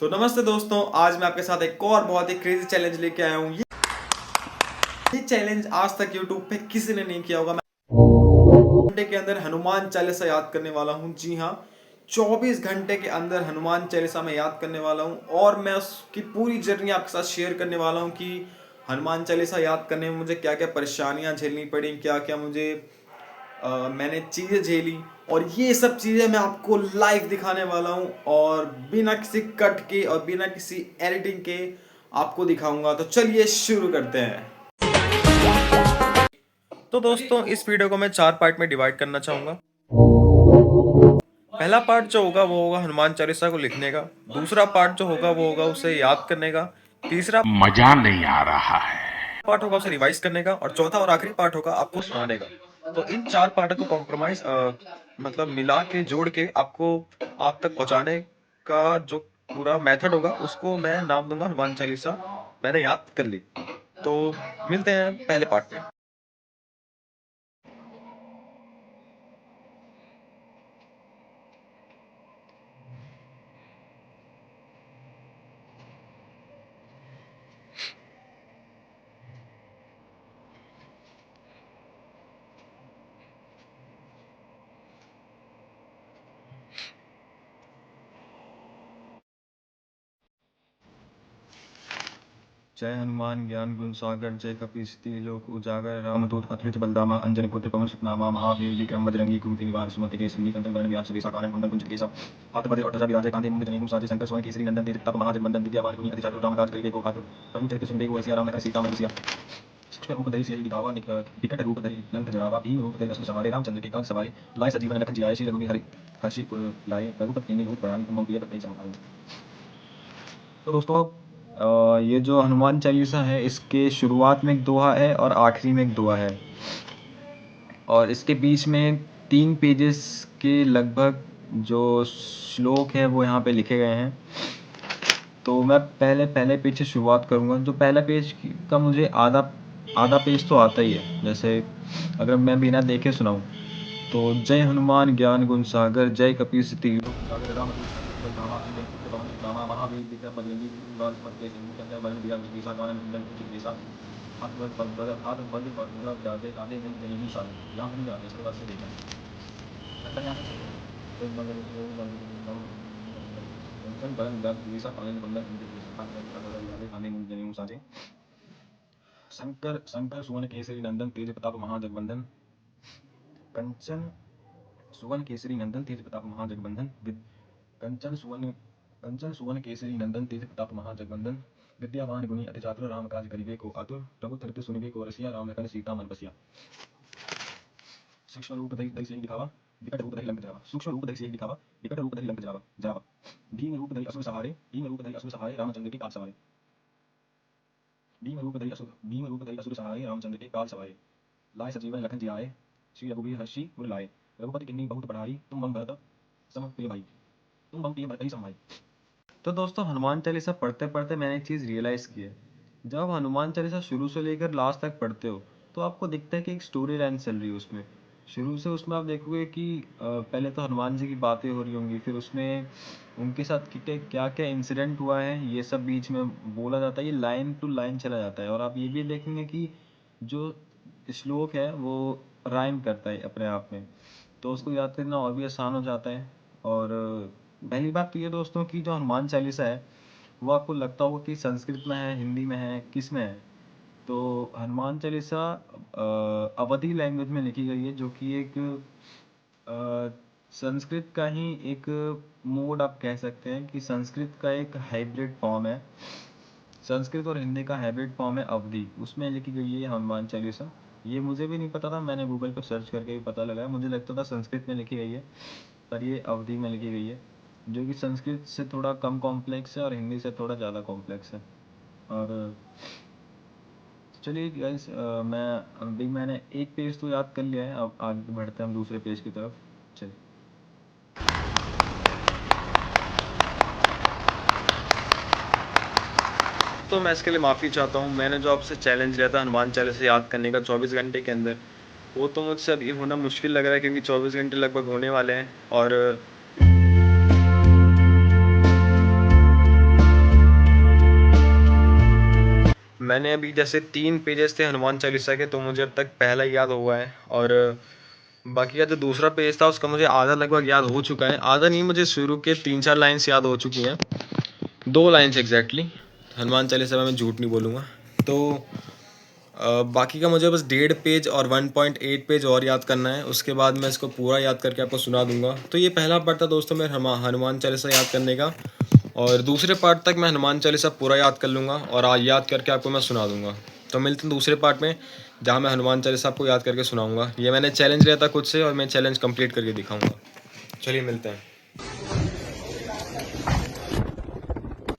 तो नमस्ते दोस्तों, आज मैं आपके साथ एक और बहुत ही क्रेजी चैलेंज लेके आया हूँ। ये चैलेंज आज तक यूट्यूब पे किसी ने नहीं किया होगा। मैं घंटे के अंदर हनुमान चालीसा याद करने वाला हूँ। जी हाँ, 24 घंटे के अंदर हनुमान चालीसा मैं याद करने वाला हूँ और मैं उसकी पूरी जर्नी आपके साथ शेयर करने वाला हूँ कि हनुमान चालीसा याद करने में मुझे क्या क्या परेशानियाँ झेलनी पड़ी, क्या क्या मुझे मैंने चीज़ें झेली, और ये सब चीज़ें मैं आपको लाइव दिखाने वाला हूँ और बिना किसी कट के और बिना किसी एडिटिंग के आपको दिखाऊंगा। तो चलिए शुरू करते हैं। तो दोस्तों, इस वीडियो को मैं 4 पार्ट में डिवाइड करना चाहूँगा। पहला पार्ट जो होगा वो होगा हनुमान चालीसा को लिखने का। दूसरा पार्ट जो होगा वो होगा उसे याद करने का। तीसरा मजा नहीं आ रहा है। पार्ट होगा उसे रिवाइज करने का, और चौथा और आखिरी पार्ट होगा आपको सुनाने का। तो इन 4 पार्ट को कॉम्प्रोमाइज मतलब मिला के जोड़ के आपको आप तक पहुंचाने का जो पूरा मेथड होगा उसको मैं नाम दूंगा हनुमान चालीसा। मैंने याद कर ली। तो मिलते हैं पहले पार्ट में। जय हनुमान ज्ञान गुण सागर, जय कपीसति लोक उजागर, रामदूत अतुलित बलधामा, अंजनी पुत्र पवन सुत नामा, महावीर विक्रम बजरंगी कुमति निवार सुमति के संगी कंचन वरण विराज सुबेसा कानन कुंडल कुंज केसा, हाथ बड़े और ध्वजा विराजे कांधे मुंड जनेऊ साजे, शंकर स्वयं केसरी नंदन तेज प्रताप महाजगवंदन, विद्यावान गुणी अति चातुर राम काज करिबे को खातुर, प्रभु चरित्र सुनबे को सिया राम लखन सीता मन बसिया, सूक्ष्म रूप धरि सियहि दिखावा, विकट रूप धरि लंक जरावा, भीम रूप धरि असुर संहारे, रामचंद्र के काज सवारे, लाए सजीवन लखन जियाए, श्री रघुवीर हरि हर्षि पुर लाए, रघुपति कीन्ही बहुत बड़ाई, तुम मम प्रिय भरत समाई। तो दोस्तों, ये जो हनुमान चालीसा है इसके शुरुआत में एक दोहा है और आखिरी में एक दोहा है, और इसके बीच में 3 पेजेस के लगभग जो श्लोक है वो यहाँ पे लिखे गए हैं। तो मैं पहले पेज से शुरुआत करूँगा। जो पहला पेज का मुझे आधा आधा पेज तो आता ही है। जैसे अगर मैं बिना देखे सुनाऊँ तो जय हनुमान ज्ञान गुण सागर, जय कपीस तिलोक उजागर, रामदूत अतुलित बलधामा, अंजनी पुत्र पवन सुत नामा, महावीर विक्रम बजरंगी कुमति निवार सुमति के संगी कंचन वरण विराज सुबेसा कानन कुंडल कुंज केसा, हाथ बल और मूला विराजे कांधे मुंज जनेऊ साजे, राम धनुष राधे सर्व से देखा कंचन वरण विराज सुबेसा कानन कुंडल कुंज केसा, हाथ बल और विराजे कांधे मुंज जनेऊ साजे, शंकर शंकर सुवन केसरी नंदन तेज प्रताप महाजगवंदन, कंचन सुवन केसरी नंदन तेज प्रताप महाजगवंदन, कंचन सुवन केसरी नंदन तेज प्रताप महाजगवंदन, विद्यावान गुणी अति चातुर राम काज करिबे को आतुर, प्रभु चरित्र सुनिबे को रसिया, राम लखन सीता मन बसिया, सूक्ष्म रूप धरि सियहि दिखावा, विकट रूप धरि लंक जरावा, सूक्ष्म रूप धरि सियहि दिखावा, विकट रूप धरि लंक जरावा, भीम रूप धरि असुर सहारे, रामचंद्र के काज सवारे, भीम रूप धरि असुर सहारे, रामचंद्र के काज सवारे, लाए सजीवन लखन जियाए, श्री रघुवीर हर्षि पुर लाए, रघुपति किन्नी बहुत बढ़ाई, तुम मम भरत सम प्रिय भाई, तुम मम प्रिय भरत ही समाई। तो दोस्तों, हनुमान चालीसा पढ़ते पढ़ते मैंने एक चीज़ रियलाइज़ की है। जब आप हनुमान चालीसा शुरू से लेकर लास्ट तक पढ़ते हो तो आपको दिखता है कि एक स्टोरी लाइन चल रही है उसमें। शुरू से उसमें आप देखोगे कि पहले तो हनुमान जी की बातें हो रही होंगी, फिर उसमें उनके साथ क्या क्या इंसिडेंट हुआ है ये सब बीच में बोला जाता है। ये लाइन टू लाइन चला जाता है, और आप ये भी देखेंगे कि जो श्लोक है वो राइम करता है अपने आप में, तो उसको याद करना और भी आसान हो जाता है। और पहली बात तो ये दोस्तों कि जो हनुमान चालीसा है वो आपको लगता होगा कि संस्कृत में है, हिंदी में है, किस में है। तो हनुमान चालीसा अवधी लैंग्वेज में लिखी गई है, जो कि एक संस्कृत का ही एक मोड आप कह सकते हैं, कि संस्कृत का एक हाइब्रिड फॉर्म है। संस्कृत और हिंदी का हाइब्रिड फॉर्म है अवधी, उसमें लिखी गई है हनुमान चालीसा। ये मुझे भी नहीं पता था, मैंने गूगल पर सर्च करके भी पता लगाया। मुझे लगता था संस्कृत में लिखी गई है, पर ये अवधी में लिखी गई है, जो कि संस्कृत से थोड़ा कम कॉम्प्लेक्स है और हिंदी से थोड़ा ज़्यादा कॉम्प्लेक्स है। और चलिए गाइस, मैंने एक पेज तो याद कर लिया है, अब आगे बढ़ते हैं हम दूसरे पेज की तरफ। चलिए। तो मैं इसके लिए माफ़ी चाहता हूँ। मैंने जो आपसे चैलेंज लिया था हनुमान चालीसा याद करने का 24 घंटे के अंदर, वो तो मुझसे अभी होना मुश्किल लग रहा है, क्योंकि 24 घंटे लगभग होने वाले हैं। और मैंने अभी जैसे 3 पेजेस थे हनुमान चालीसा के, तो मुझे अब तक पहला ही याद हुआ है, और बाकी का जो दूसरा पेज था उसका मुझे आधा लगभग याद हो चुका है। आधा नहीं, मुझे शुरू के 3-4 लाइन्स याद हो चुकी हैं, 2 लाइन्स एग्जैक्टली। हनुमान चालीसा में मैं झूठ नहीं बोलूँगा। तो बाकी का मुझे बस 1.5 पेज और 1.8 पेज और याद करना है, उसके बाद मैं इसको पूरा याद करके आपको सुना दूंगा। तो ये पहला पार्ट था दोस्तों मेरा हनुमान चालीसा याद करने का, और दूसरे पार्ट तक मैं हनुमान चालीसा पूरा याद कर लूँगा और आज याद करके आपको मैं सुना दूंगा। तो मिलते हैं दूसरे पार्ट में, जहाँ मैं हनुमान चालीसा आपको याद करके सुनाऊँगा। ये मैंने चैलेंज लिया था खुद से, और मैं चैलेंज कंप्लीट करके दिखाऊँगा। चलिए मिलते हैं।